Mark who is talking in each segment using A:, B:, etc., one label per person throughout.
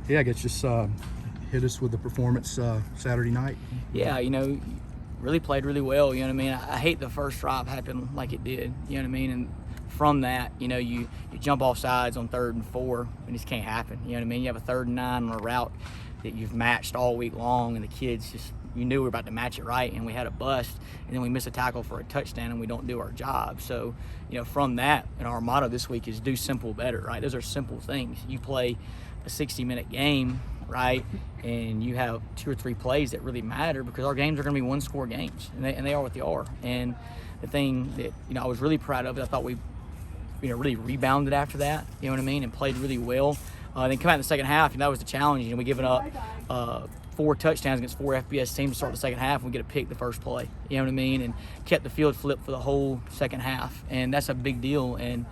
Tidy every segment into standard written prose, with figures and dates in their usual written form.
A: Yeah, I guess just hit us with the performance Saturday night.
B: Yeah, really played really well. You know what I mean? I hate the first drive happened like it did. You know what I mean? And from that, you jump off sides on 3rd and 4, and this can't happen. You know what I mean? You have a 3rd and 9 on a route that you've matched all week long, and the kids you knew we were about to match it right, and we had a bust, and then we miss a tackle for a touchdown, and we don't do our job. So, from that, and our motto this week is do simple better, right? Those are simple things. You play a 60-minute game, right, and you have 2 or 3 plays that really matter, because our games are going to be one-score games, and they are what they are. And the thing that I was really proud of, I thought we really rebounded after that, you know what I mean, and played really well. Then come out in the second half, and that was the challenge. We given up 4 touchdowns against 4 FBS teams to start the second half, and we get a pick the first play, you know what I mean, and kept the field flipped for the whole second half, and that's a big deal, and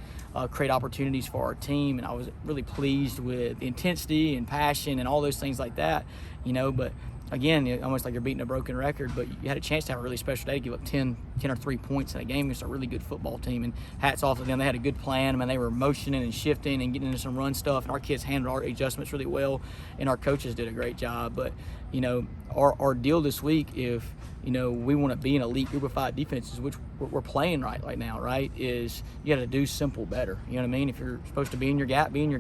B: create opportunities for our team. And I was really pleased with the intensity and passion and all those things like that, but again, almost like you're beating a broken record, but you had a chance to have a really special day to give up 10 or 3 points in a game against a really good football team. And hats off to them. They had a good plan. I mean, they were motioning and shifting and getting into some run stuff, and our kids handled our adjustments really well, and our coaches did a great job. But, our deal this week, if, we want to be an elite group of 5 defenses, which we're playing right now, right, is you got to do simple better. You know what I mean? If you're supposed to be in your gap, and you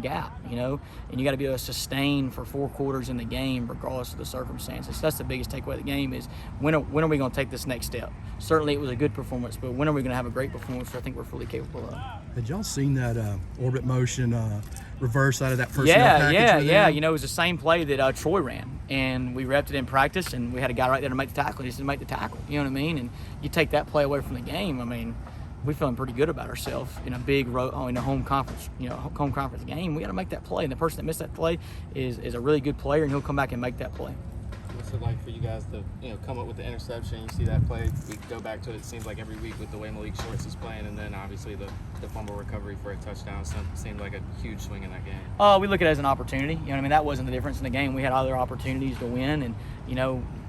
B: got to be able to sustain for 4 quarters in the game regardless of the circumstances. That's the biggest takeaway of the game is when are we going to take this next step? Certainly it was a good performance, but when are we going to have a great performance, which I think we're fully capable of?
A: Had y'all seen that orbit motion reverse out of that personnel package?
B: Yeah. It was the same play that Troy ran, and we repped it in practice, and we had a guy right there to make the tackle. He just didn't make the tackle. You know what I mean? And you take that play away from the game. I mean, we're feeling pretty good about ourselves in a big in a home conference game. We got to make that play, and the person that missed that play is a really good player, and he'll come back and make that play.
C: What's it like for you guys to come up with the interception? You see that play. We go back to it. It seems like every week with the way Malik Shorts is playing, and then obviously the fumble recovery for a touchdown seemed like a huge swing in that game.
B: We look at it as an opportunity. You know what I mean? That wasn't the difference in the game. We had other opportunities to win, and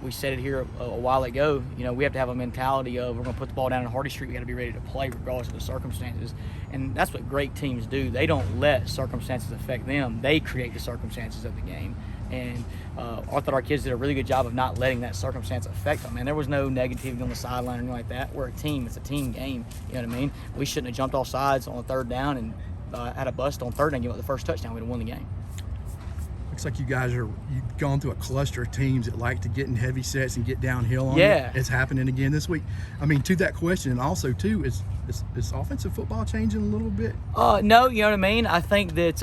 B: we said it here a while ago. We have to have a mentality of we're going to put the ball down in Hardy Street. We got to be ready to play regardless of the circumstances, and that's what great teams do. They don't let circumstances affect them. They create the circumstances of the game. And I thought our kids did a really good job of not letting that circumstance affect them. And there was no negativity on the sideline or anything like that. We're a team. It's a team game. You know what I mean? We shouldn't have jumped off sides on 3rd down and had a bust on 3rd and give up the first touchdown. We'd have won the game.
A: Looks like you've gone through a cluster of teams that like to get in heavy sets and get downhill on
B: Yeah.
A: you. It's happening again this week. I mean, to that question, and also, too, is offensive football changing a little bit?
B: No, you know what I mean? I think that,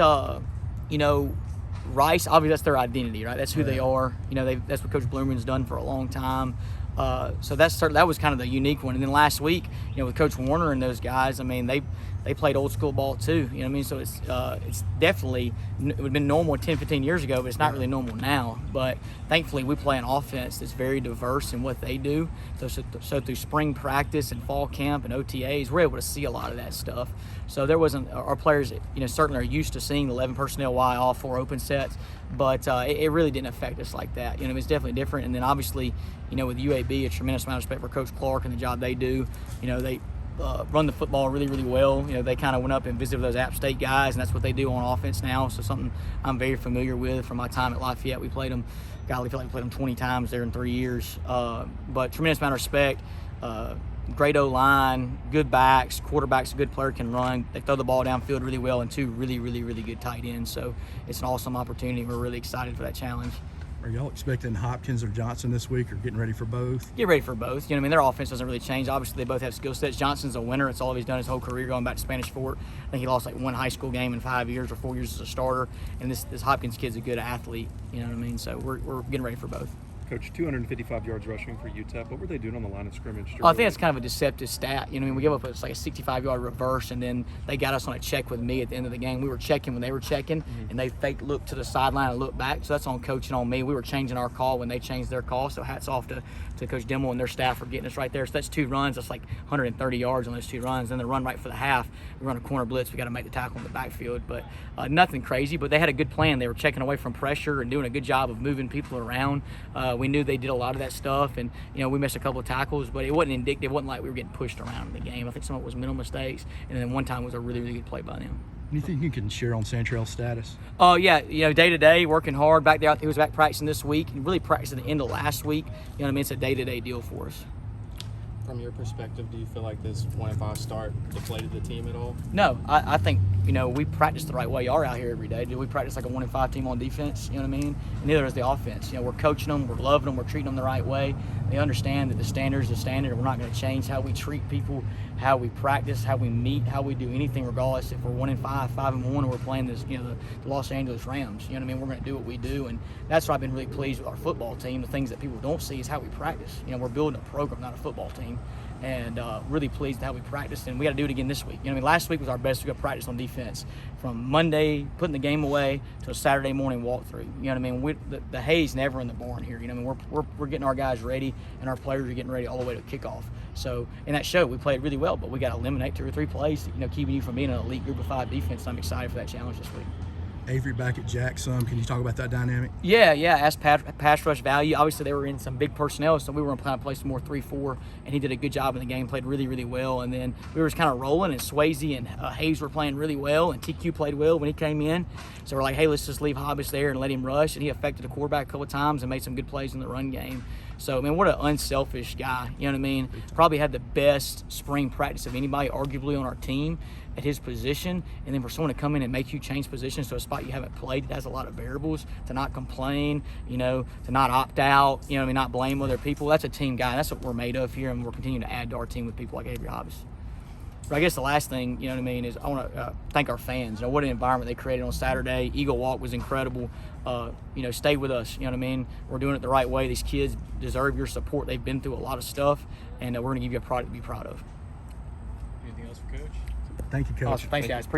B: Rice, obviously that's their identity, right? That's who they are. That's what Coach Bloomerman's done for a long time. So that was kind of the unique one. And then last week, with Coach Warner and those guys, I mean, they played old school ball too. You know what I mean? So it's definitely, it would have been normal 10, 15 years ago, but it's not really normal now. But thankfully, we play an offense that's very diverse in what they do. So through spring practice and fall camp and OTAs, we're able to see a lot of that stuff. So there wasn't, our players, certainly are used to seeing 11 personnel wide, all 4 open sets, but it really didn't affect us like that. It's definitely different. And then obviously, with UAB, a tremendous amount of respect for Coach Clark and the job they do. They run the football really, really well. They kind of went up and visited those App State guys, and that's what they do on offense now. So something I'm very familiar with from my time at Lafayette. We played them. Golly, I feel like we played them 20 times there in 3 years. But tremendous amount of respect. Great O-line, good backs, quarterback's a good player, can run. They throw the ball downfield really well, and 2 really, really, really good tight ends. So it's an awesome opportunity. We're really excited for that challenge.
A: Are y'all expecting Hopkins or Johnson this week, or getting ready for both?
B: Get ready for both. Their offense doesn't really change. Obviously, they both have skill sets. Johnson's a winner. It's all he's done his whole career, going back to Spanish Fort. I think he lost 1 high school game in 5 years or 4 years as a starter. And this Hopkins kid's a good athlete. You know what I mean? So we're getting ready for both.
D: Coach, 255 yards rushing for UTEP. What were they doing on the line of scrimmage?
B: I think that's kind of a deceptive stat. We give up a 65-yard reverse, and then they got us on a check with me at the end of the game. We were checking when they were checking, and they faked look to the sideline and look back. So that's on Coach and on me. We were changing our call when they changed their call. So hats off to Coach Dimmel and their staff for getting us right there. So that's 2 runs. That's 130 yards on those 2 runs. Then the run right for the half. We run a corner blitz. We got to make the tackle in the backfield. But nothing crazy. But they had a good plan. They were checking away from pressure and doing a good job of moving people around. We knew they did a lot of that stuff, and we missed a couple of tackles, but it wasn't indicative. It wasn't like we were getting pushed around in the game. I think some of it was mental mistakes, and then one time was a really, really good play by them.
A: Anything you can share on Santrell's status?
B: Yeah, day to day, working hard. Back there, he was back practicing this week. He really practiced at the end of last week. You know what I mean? It's a day-to-day deal for us.
C: From your perspective, do you feel like this 1-5 start deflated the team at all?
B: No, I think, we practice the right way. Y'all are out here every day. Do we practice like a 1-5 team on defense? You know what I mean? And neither is the offense. We're coaching them, we're loving them, we're treating them the right way. They understand that the standard is the standard, and we're not going to change how we treat people, how we practice, how we meet, how we do anything, regardless if we're 1-5, 5-1, or we're playing this, the Los Angeles Rams. You know what I mean? We're going to do what we do, and that's why I've been really pleased with our football team. The things that people don't see is how we practice. We're building a program, not a football team. And really pleased with how we practiced, and we got to do it again this week. Last week was our best week of practice on defense, from Monday putting the game away to a Saturday morning walkthrough. You know what I mean? The hay's never in the barn here. We're getting our guys ready, and our players are getting ready all the way to kickoff. So in that show, we played really well, but we got to eliminate 2 or 3 plays, keeping you from being an elite Group of 5 defense. I'm excited for that challenge this week.
A: Avery back at Jack some. Can you talk about that dynamic?
B: Yeah. As pass rush value, obviously they were in some big personnel, so we were going to play some more 3-4, and he did a good job in the game, played really, really well. And then we were just kind of rolling, and Swayze and Hayes were playing really well, and TQ played well when he came in. So we're like, hey, let's just leave Hobbs there and let him rush, and he affected the quarterback a couple of times and made some good plays in the run game. So, what an unselfish guy, you know what I mean? Probably had the best spring practice of anybody, arguably, on our team at his position. And then for someone to come in and make you change positions to a spot you haven't played, it has a lot of variables. To not complain, to not opt out, not blame other people. That's a team guy. That's what we're made of here, and we're continuing to add to our team with people like Avery Hobbs. But I guess the last thing, is I want to thank our fans. What an environment they created on Saturday. Eagle Walk was incredible. Stay with us. You know what I mean? We're doing it the right way. These kids deserve your support. They've been through a lot of stuff, and we're going to give you a product to be proud of.
C: Anything else for Coach?
A: Thank you, Coach.
B: Awesome. Thanks, guys. Appreciate it.